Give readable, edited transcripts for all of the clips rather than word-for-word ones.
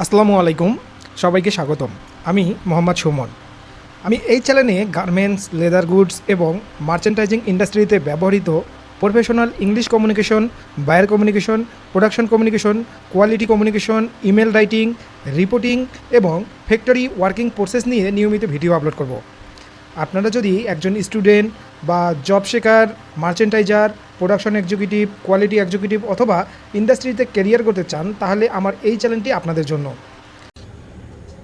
আসসালামু আলাইকুম, সবাইকে স্বাগতম। আমি মোহাম্মদ সুমন। আমি এই চ্যানেলে গার্মেন্টস, লেদার গুডস এবং মার্চেন্টাইজিং ইন্ডাস্ট্রিতে ব্যবহৃত professional English communication, buyer communication, production communication, quality communication, email writing, reporting এবং ফ্যাক্টরি ওয়ার্কিং প্রসেস নিয়ে নিয়মিত ভিডিও আপলোড করব। আপনারা যদি একজন স্টুডেন্ট বা জব শেখার, মার্চেন্টাইজার, প্রোডাকশন এক্সিকিউটিভ, কোয়ালিটি এক্সিকিউটিভ অথবা ইন্ডাস্ট্রিতে ক্যারিয়ার করতে চান, তাহলে আমার এই চ্যানেলটি আপনাদের জন্য।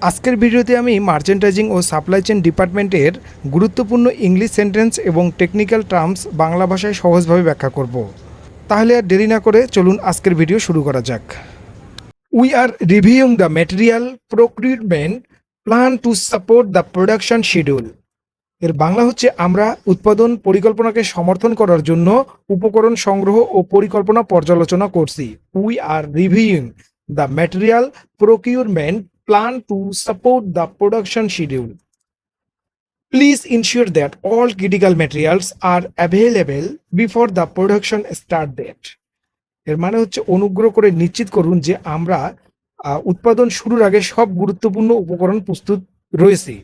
আজকের ভিডিওতে আমি মার্চেন্টাইজিং ও সাপ্লাই চেইন ডিপার্টমেন্টের গুরুত্বপূর্ণ ইংলিশ সেন্টেন্স এবং টেকনিক্যাল টার্মস বাংলা ভাষায় সহজভাবে ব্যাখ্যা করব। তাহলে আর দেরি না করে চলুন আজকের ভিডিও শুরু করা যাক। We are reviewing the material procurement plan to support the production schedule. এর বাংলা হচ্ছে আমরা উৎপাদন পরিকল্পনাকে সমর্থন করার জন্য উপকরণ সংগ্রহ ও পরিকল্পনা পর্যালোচনা করছি। We are reviewing the material procurement plan to support the production schedule. Please ensure that all critical materials are available before the production start date. এর মানে হচ্ছে অনুগ্রহ করে নিশ্চিত করুন যে আমরা উৎপাদন শুরুর আগে সব গুরুত্বপূর্ণ উপকরণ প্রস্তুত রয়েছে।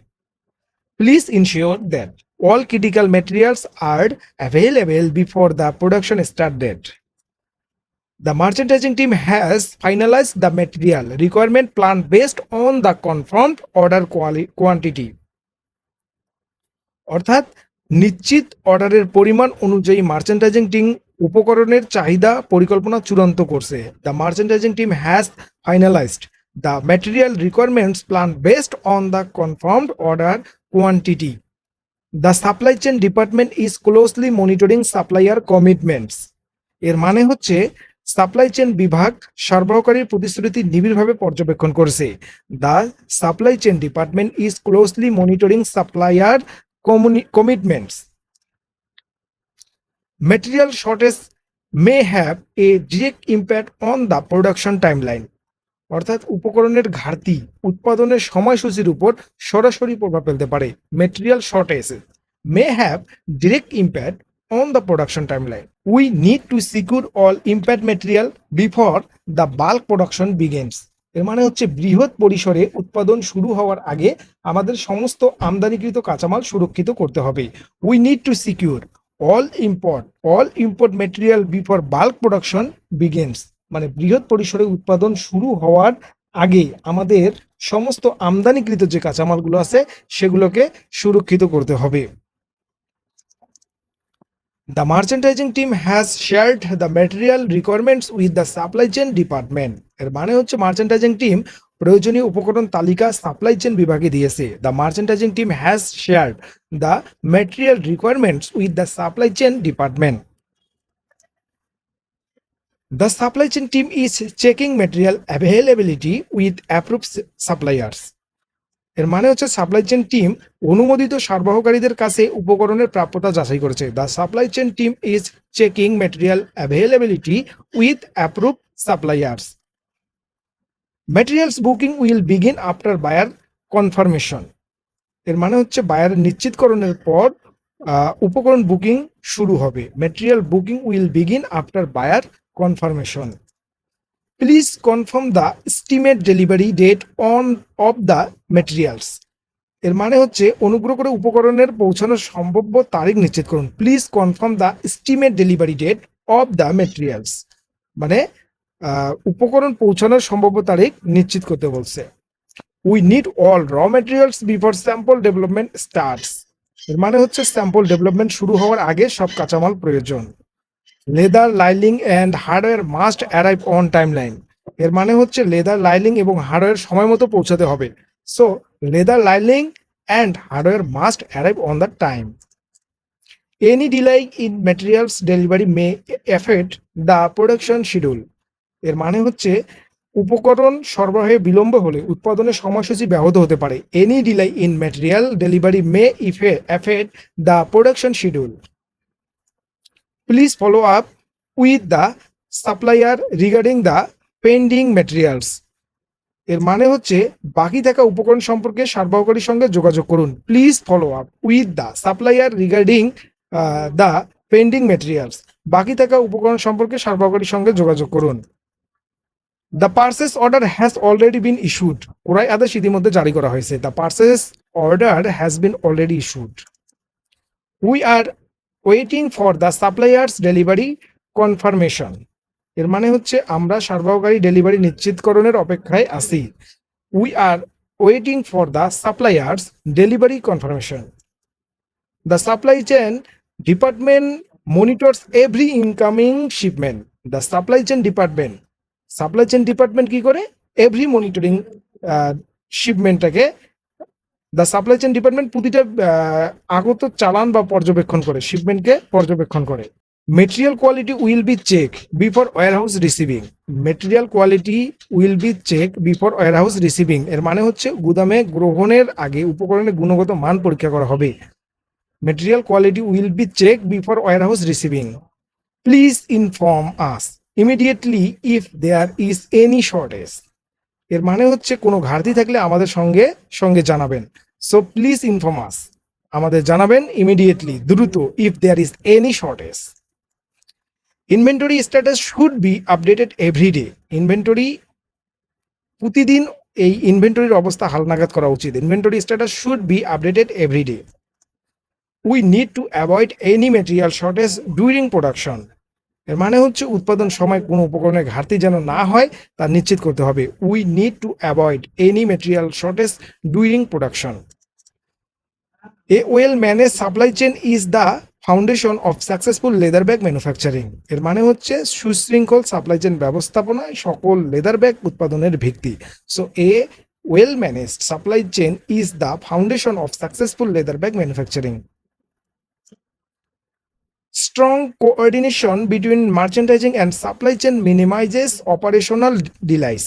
Please ensure that all critical materials are available before the production start date. The merchandising team has finalized the material requirement plan based on the confirmed order quantity. অর্থাৎ নিশ্চিত অর্ডারের পরিমাণ অনুযায়ী মার্চেন্ডাইজিং টিম উপকরণের চাহিদা পরিকল্পনা চূড়ান্ত করছে। The merchandising team has finalised the material requirements plan based on the confirmed order quantity. The supply chain department is closely monitoring supplier commitments. এর মানে হচ্ছে সাপ্লাই চেইন বিভাগ সরবরাহকারীর প্রতিশ্রুতি নিবিড়ভাবে পর্যবেক্ষণ করেছে। The supply chain department is closely monitoring supplier commitments. Material shortage may have a direct impact on the production timeline. অর্থাৎ উপকরণের ঘাটতি উৎপাদনের সময়সূচির উপর সরাসরি প্রভাব ফেলতে পারে। Material shortage may have direct impact on the production timeline. We need to secure all impact material before the bulk production begins. এর মানে হচ্ছে বৃহৎ পরিসরে উৎপাদন শুরু হওয়ার আগে আমাদের সমস্ত আমদানিকৃত কাঁচামাল সুরক্ষিত করতে হবে। We need to secure all import material before bulk production begins. মানে বৃহৎ পরিসরে উৎপাদন শুরু হওয়ার আগে আমাদের সমস্ত আমদানিকৃত যে কাঁচামালগুলো আছে সেগুলোকে সুরক্ষিত করতে হবে। The merchandising team has shared the material requirements with the supply chain department. এর মানে হচ্ছে মার্চেন্ডাইজিং টিম প্রয়োজনীয় উপকরণ তালিকা সাপ্লাই চেইন বিভাগে দিয়েছে। The merchandising team has shared the material requirements with the supply chain department. The supply chain team is checking material availability with approved suppliers. এর মানে হচ্ছে সাপ্লাই চেইন টিম অনুমোদিত সরবরাহকারীদের কাছে উপকরণের প্রাপ্যতা যাচাই করেছে। The supply chain team is checking material availability with approve suppliers. Materials booking will begin after buyer confirmation. এর মানে হচ্ছে বায়ার নিশ্চিতকরণের পর উপকরণ বুকিং শুরু হবে। Material booking will begin after buyer confirmation. Please confirm the estimate delivery date of the materials. এর মানে হচ্ছে অনুগ্রহ করে উপকরণের পৌঁছানোর সম্ভাব্য তারিখ নিশ্চিত করুন। Please confirm the estimate delivery date of the materials, মানে উপকরণ পৌঁছানোর সম্ভাব্য তারিখ নিশ্চিত করতে বলছে। We need all raw materials before sample development starts. এর মানে হচ্ছে স্যাম্পল ডেভেলপমেন্ট শুরু হওয়ার আগে সব কাঁচামাল প্রয়োজন। Leather, লাইলিং and hardware must arrive on timeline. এর মানে হচ্ছে লেদার, লাইলিং এবং হার্ডওয়্যার সময় মতো পৌঁছাতে হবে। So leather, লাইলিং and hardware must arrive on the time. Any delay in materials delivery May effect the production schedule. এর মানে হচ্ছে উপকরণ সরবরাহে বিলম্ব হলে উৎপাদনের সময়সূচি ব্যাহত হতে পারে। Any delay in material delivery May effect the production schedule. Please follow up with the supplier regarding the pending materials. এর মানে হচ্ছে বাকি থাকা উপকরণ সম্পর্কে সরবরাহকারীর সঙ্গে যোগাযোগ করুন। Please follow up with the supplier regarding the pending materials. বাকি থাকা উপকরণ সম্পর্কে সরবরাহকারীর সঙ্গে যোগাযোগ করুন। The purchase order has already been issued, ক্রয় আদেশ ইতিমধ্যে জারি করা হয়েছে। The purchase order has been already issued. We are waiting for the suppliers delivery confirmation, এর মানে হচ্ছে আমরা সরবরাহকারী ডেলিভারি নিশ্চিতকরণের অপেক্ষায় আছি। We are waiting for the suppliers delivery confirmation. The supply chain department monitors every incoming shipment. The supply chain department কি করে? Every monitoring শিপমেন্টটাকে দ্য সাপ্লাই চেন ডিপার্টমেন্ট প্রতিটা আগত চালান বা পর্যবেক্ষণ করে, শিপমেন্টকে পর্যবেক্ষণ করে। Material quality will be check before warehouse receiving. Material quality will be check before warehouse receiving, এর মানে হচ্ছে গুদামে গ্রহণের আগে উপকরণের গুণগত মান পরীক্ষা করা হবে। Material quality will be check before warehouse receiving. Please inform us immediately if there is any shortage, এর মানে হচ্ছে কোনো ঘাটতি থাকলে আমাদের সঙ্গে সঙ্গে জানাবেন। সো প্লিজ ইনফর্ম আস, আমাদের জানাবেন ইমিডিয়েটলি, দ্রুত, if there is any shortage. Inventory status should be updated everyday. Inventory প্রতিদিন এই ইনভেন্টরির অবস্থা হালনাগাদ করা উচিত। Inventory status should be updated everyday. We need to avoid any material shortage during production, এর মানে হচ্ছে উৎপাদন সময় কোনো উপকরণের ঘাটতি যেন না হয় তা নিশ্চিত করতে হবে। We need to avoid any material shortage during production. A well manage supply chain is the foundation of successful leather bag manufacturing, এর মানে হচ্ছে সুশৃঙ্খল সাপ্লাই চেন ব্যবস্থাপনায় সকল লেদার ব্যাগ উৎপাদনের ভিত্তি। So A well managed supply chain is the foundation of successful leather bag manufacturing. Strong coordination between merchandising and supply chain minimizes operational delays,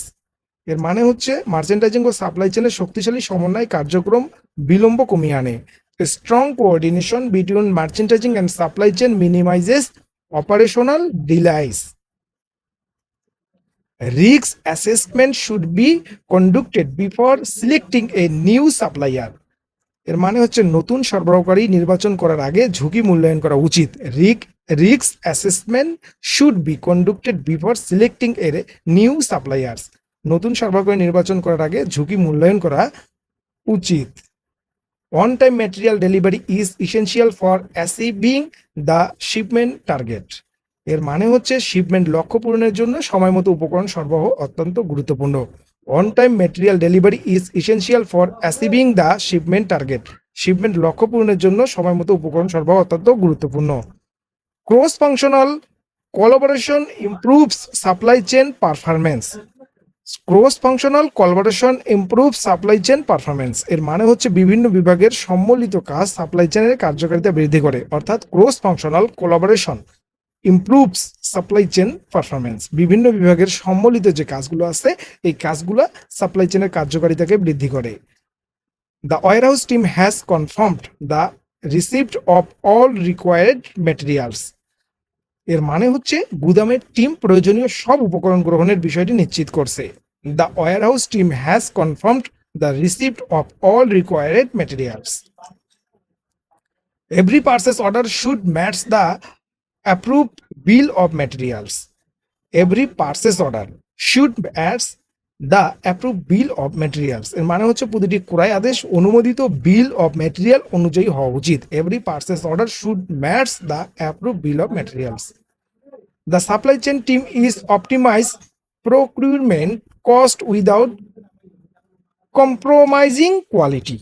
এর মানে হচ্ছে মার্চেন্ডাইজিং ও সাপ্লাই চেনের শক্তিশালী সমন্বয় কার্যক্রম বিলম্ব কমিয়ে আনে। Strong coordination between merchandising and supply chain minimises operational delays. Risk assessment should be conducted before selecting a new supplier, এর মানে হচ্ছে নতুন সরবরাহকারী নির্বাচন করার আগে ঝুঁকি মূল্যায়ন করা উচিত। Risk assessment should be conducted before selecting a new suppliers, নতুন সরবরাহকারী নির্বাচন করার আগে ঝুঁকি মূল্যায়ন করা উচিত। On time material delivery is essential for achieving the shipment target, এর মানে হচ্ছে শিপমেন্ট লক্ষ্য পূরণের জন্য সময় মতো উপকরণ সরবরাহ অত্যন্ত গুরুত্বপূর্ণ। On time material delivery is essential for achieving the shipment target, shipment লক্ষ্য পূরণের জন্য সময় মতো উপকরণ সরবরাহ অত্যন্ত গুরুত্বপূর্ণ। Cross functional collaboration improves supply chain performance. Cross functional collaboration improve supply chain performance, এর মানে হচ্ছে বিভিন্ন বিভাগের সম্মিলিত কাজ সাপ্লাই চেনের কার্যকারিতা বৃদ্ধি করে। অর্থাৎ cross functional collaboration improves supply chain performance, বিভিন্ন বিভাগের সম্মিলিত যে কাজগুলো আছে এই কাজগুলো সাপ্লাই চেনের কার্যকারিতাকে বৃদ্ধি করে। The warehouse team has confirmed the receipt of all required materials, এর মানে হচ্ছে গুদামের টিম প্রয়োজনীয় সব উপকরণ গ্রহণের বিষয়টি নিশ্চিত করছে। The warehouse team has confirmed the receipt of all required materials. Every purchase order should match the approved bill of materials. Every purchase order should match the approved bill of materials, এর মানে হচ্ছে প্রতিটি ক্রয় আদেশ অনুমোদিত বিল of material অনুযায়ী হওয়া উচিত। Every purchase order should match the approve bill of materials. The supply chain team is optimize procurement cost without compromising quality.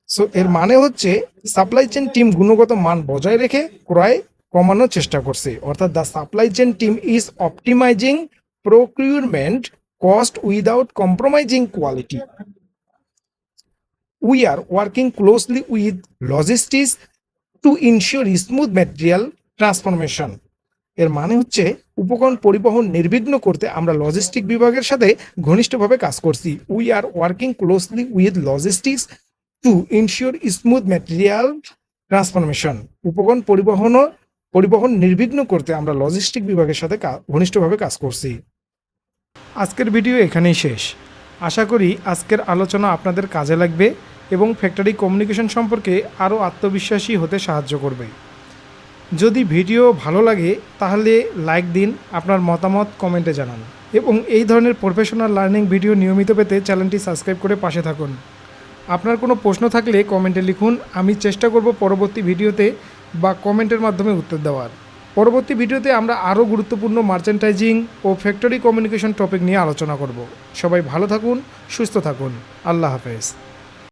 So এর মানে হচ্ছে সাপ্লাই চেন টিম গুণগত মান বজায় রেখে ক্রয় কমানোর চেষ্টা করছে। অর্থাৎ the supply chain team is optimising procurement cost without compromising quality. We are working closely with logistics to ensure smooth material transformation, এর মানে হচ্ছে উপকরণ পরিবহন নির্বিঘ্ন করতে আমরা লজিস্টিক বিভাগের সাথে ঘনিষ্ঠভাবে কাজ করছি। We are working closely with logistics to ensure smooth material transformation, উপকরণ পরিবহন নির্বিঘ্ন করতে আমরা লজিস্টিক বিভাগের সাথে ঘনিষ্ঠভাবে কাজ করছি। আজকের ভিডিও এখানেই শেষ। আশা করি আজকের আলোচনা আপনাদের কাজে লাগবে এবং ফ্যাক্টরি কমিউনিকেশন সম্পর্কে আরও আত্মবিশ্বাসী হতে সাহায্য করবে। যদি ভিডিও ভালো লাগে তাহলে লাইক দিন, আপনার মতামত কমেন্টে জানান। এবং এই ধরনের প্রফেশনাল লার্নিং ভিডিও নিয়মিত পেতে চ্যানেলটি সাবস্ক্রাইব করে পাশে থাকুন। আপনার কোনো প্রশ্ন থাকলে কমেন্টে লিখুন, আমি চেষ্টা করব পরবর্তী ভিডিওতে বা কমেন্টের মাধ্যমে উত্তর দেওয়ার। পরবর্তী ভিডিওতে আমরা আরও গুরুত্বপূর্ণ মার্চেন্টাইজিং ও ফ্যাক্টরি কমিউনিকেশন টপিক নিয়ে আলোচনা করব। সবাই ভালো থাকুন, সুস্থ থাকুন। আল্লাহ হাফেজ।